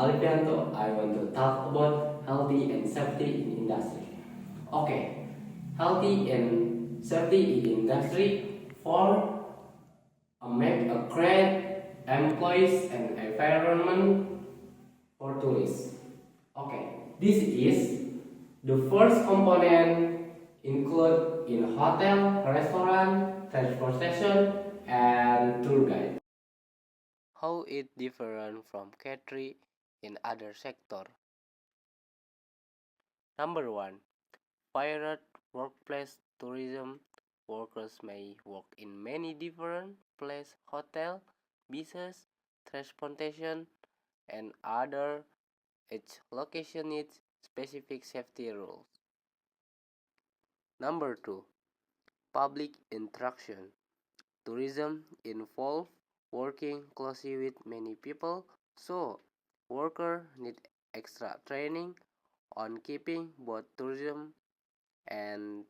Alivianto. I want to talk about healthy and safety in industry. Okay, healthy and safety in industry for make a great employees and environment for tourists. Okay, this is the first component include in hotel, restaurant, transportation, and tour guide. How it different from catering in other sector? Number one, pirate workplace tourism. Workers may work in many different places, hotel, business, transportation, and other. Each location needs specific safety rules. Number two, public interaction. Tourism involves working closely with many people, so workers need extra training on keeping both tourism and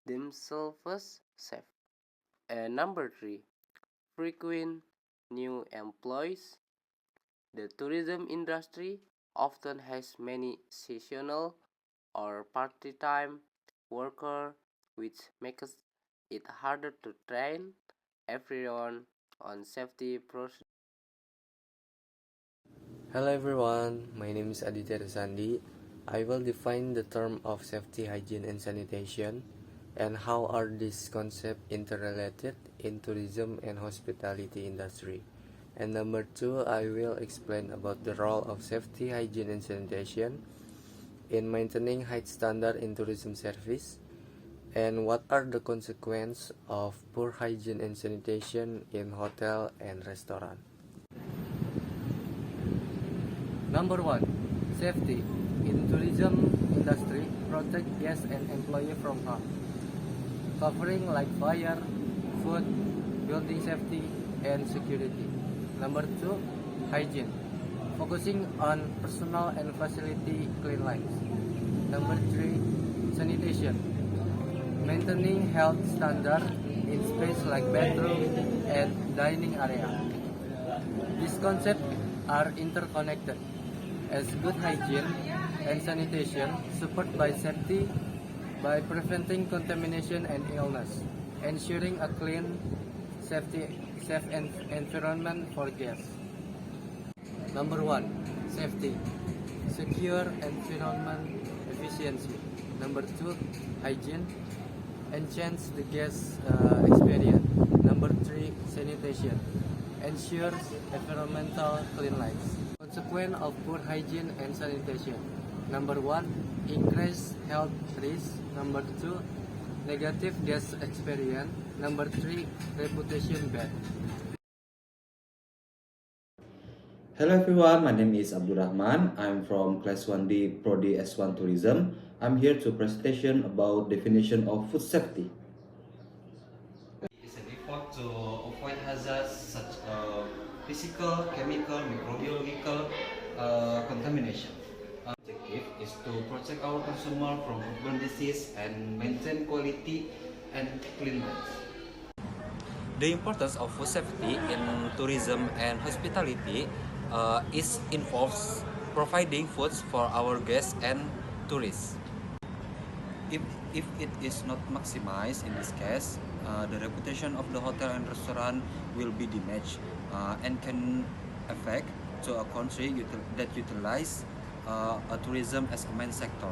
themselves safe. And number three, frequent new employees. The tourism industry often has many seasonal or part-time workers, which makes it harder to train everyone on safety procedures. Hello everyone, my name is Aditya Sandi. I will define the term of safety, hygiene, and sanitation, and how are these concepts interrelated in tourism and hospitality industry. And number two, I will explain about the role of safety, hygiene, and sanitation in maintaining high standard in tourism service, and what are the consequences of poor hygiene and sanitation in hotel and restaurant. Number one, safety. In tourism industry, protect guests and employees from harm, covering like fire, food, building safety, and security. Number two, hygiene. Focusing on personal and facility cleanliness. Number three, sanitation. Maintaining health standard in space like bathroom and dining area. These concepts are interconnected, as good hygiene and sanitation support by safety by preventing contamination and illness, ensuring a clean, safe environment for guests. Number one, safety. Secure environment efficiency. Number two, hygiene. Enhance the guest experience. Number three, sanitation. Ensures environmental cleanliness. Consequence of poor hygiene and sanitation. Number one, increased health risk. Number two, negative guest experience. Number three, reputation bad. Hello everyone, my name is Abdul Rahman. I'm from Class 1D Prodi S1 Tourism. I'm here to presentation about definition of food safety. It's an effort to avoid hazards such as physical, chemical, microbiological contamination. Objective is to protect our consumer from foodborne disease and maintain quality and cleanliness. The importance of food safety in tourism and hospitality involves providing foods for our guests and tourists. If it is not maximized in this case, the reputation of the hotel and restaurant will be damaged and can affect to a country that utilize tourism as a main sector.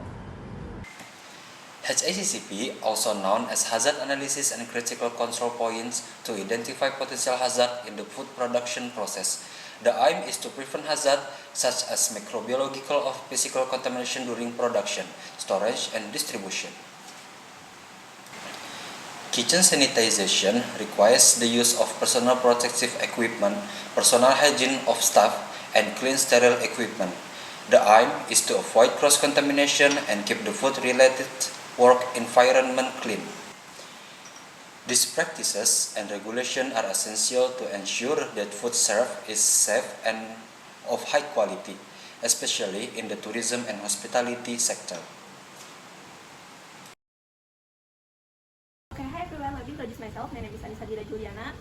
HACCP, also known as Hazard Analysis and Critical Control Points, to identify potential hazard in the food production process. The aim is to prevent hazard such as microbiological or physical contamination during production, storage, and distribution. Kitchen sanitization requires the use of personal protective equipment, personal hygiene of staff, and clean sterile equipment. The aim is to avoid cross-contamination and keep the food-related work environment clean. These practices and regulations are essential to ensure that food served is safe and of high quality, especially in the tourism and hospitality sector. Okay, hi everyone, let me introduce myself. My name is Anissa Dira Juliana.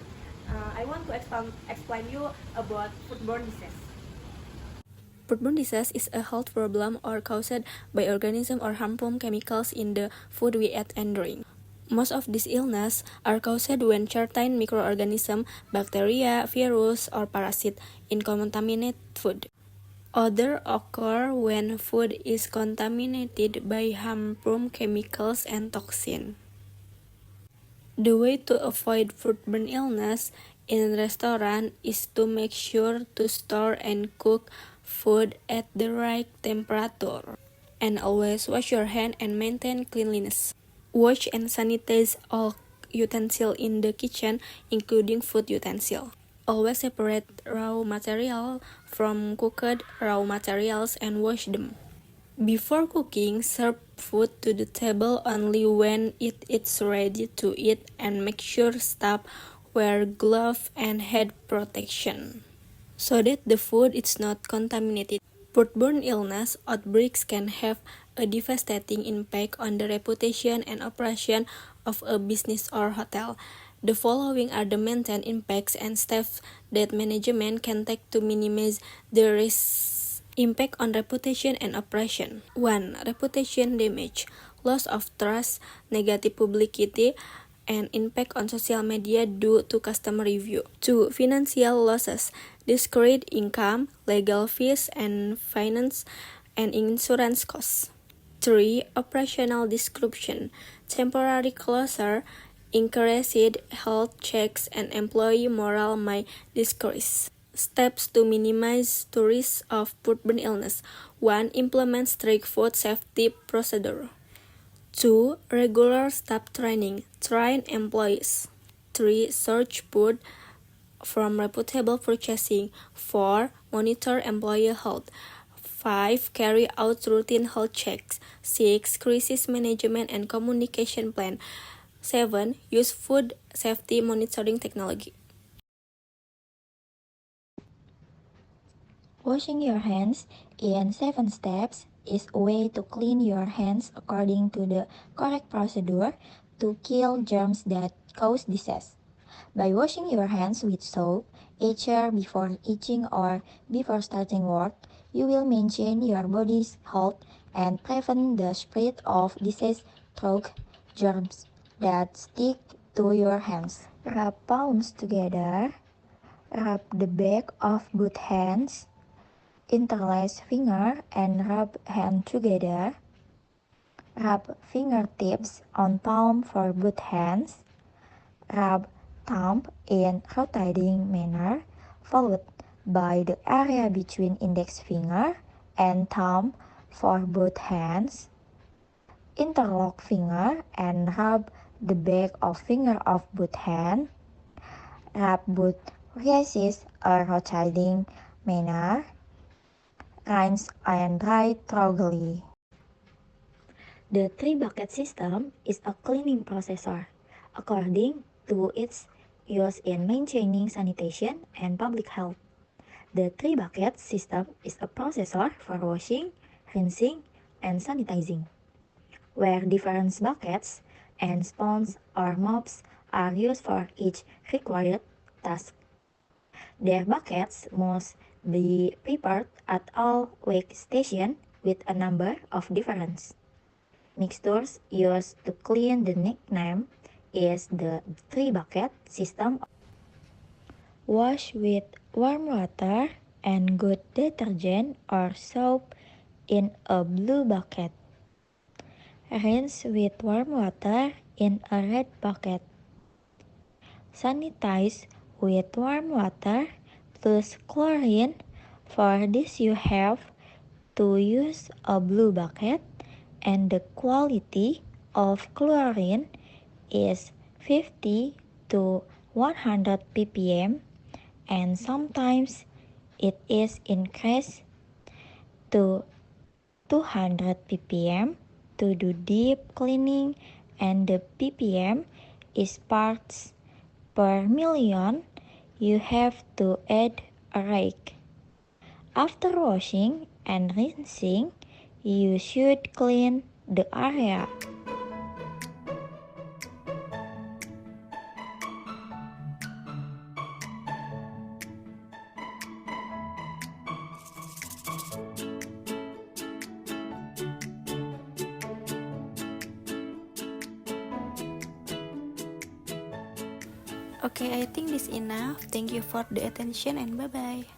I want to explain you about foodborne disease. Foodborne disease is a health problem or caused by organisms or harmful chemicals in the food we eat and drink. Most of these illnesses are caused when certain microorganisms, bacteria, virus, or parasites contaminate food. Others occur when food is contaminated by harmful chemicals and toxins. The way to avoid foodborne illness in restaurants is to make sure to store and cook food at the right temperature, and always wash your hands and maintain cleanliness. Wash and sanitize all utensils in the kitchen, including food utensils. Always separate raw material from cooked raw materials and wash them. Before cooking, serve food to the table only when it is ready to eat, and make sure staff wear gloves and head protection so that the food is not contaminated. Foodborne illness outbreaks can have a devastating impact on the reputation and operation of a business or hotel. The following are the main impacts and steps that management can take to minimize the impact on reputation and operation. 1. Reputation damage, loss of trust, negative publicity, and impact on social media due to customer review. 2. Financial losses, discouraged income, legal fees, and finance and insurance costs. 3. Operational disruption, temporary closure, increased health checks, and employee morale may decrease. Steps to minimize the risk of foodborne illness. 1. Implement strict food safety procedure. 2. Regular staff training. Train employees. 3. Search food from reputable purchasing. 4. Monitor employee health. 5. Carry out routine health checks. 6. Crisis management and communication plan. 7. Use food safety monitoring technology. Washing your hands in 7 steps is a way to clean your hands according to the correct procedure to kill germs that cause disease. By washing your hands with soap, either before eating or before starting work, you will maintain your body's health and prevent the spread of disease through germs that stick to your hands. Rub palms together. Rub the back of both hands. Interlace finger and rub hand together. Rub fingertips on palm for both hands. Rub thumb in rotating manner, followed by the area between index finger and thumb for both hands. Interlock finger and rub the back of finger of both hands. Rub both wrists a rotating manner. Rinse and dry thoroughly. The 3-bucket system is a cleaning processor, according to its use in maintaining sanitation and public health. The 3-bucket system is a processor for washing, rinsing, and sanitizing, where different buckets and sponges or mops are used for each required task. Their buckets must be prepared at all workstations with a number of different mixtures used to clean. The nickname is the 3-bucket system. Wash with warm water and good detergent or soap in a blue bucket. Rinse with warm water in a red bucket. Sanitize with warm water plus chlorine. For this you have to use a blue bucket, and the quality of chlorine is 50 to 100 ppm, and sometimes it is increased to 200 ppm to do deep cleaning, and the ppm is parts per million. You have to add a rake. After washing and rinsing, you should clean the area. Okay, I think this enough. Thank you for the attention and bye bye.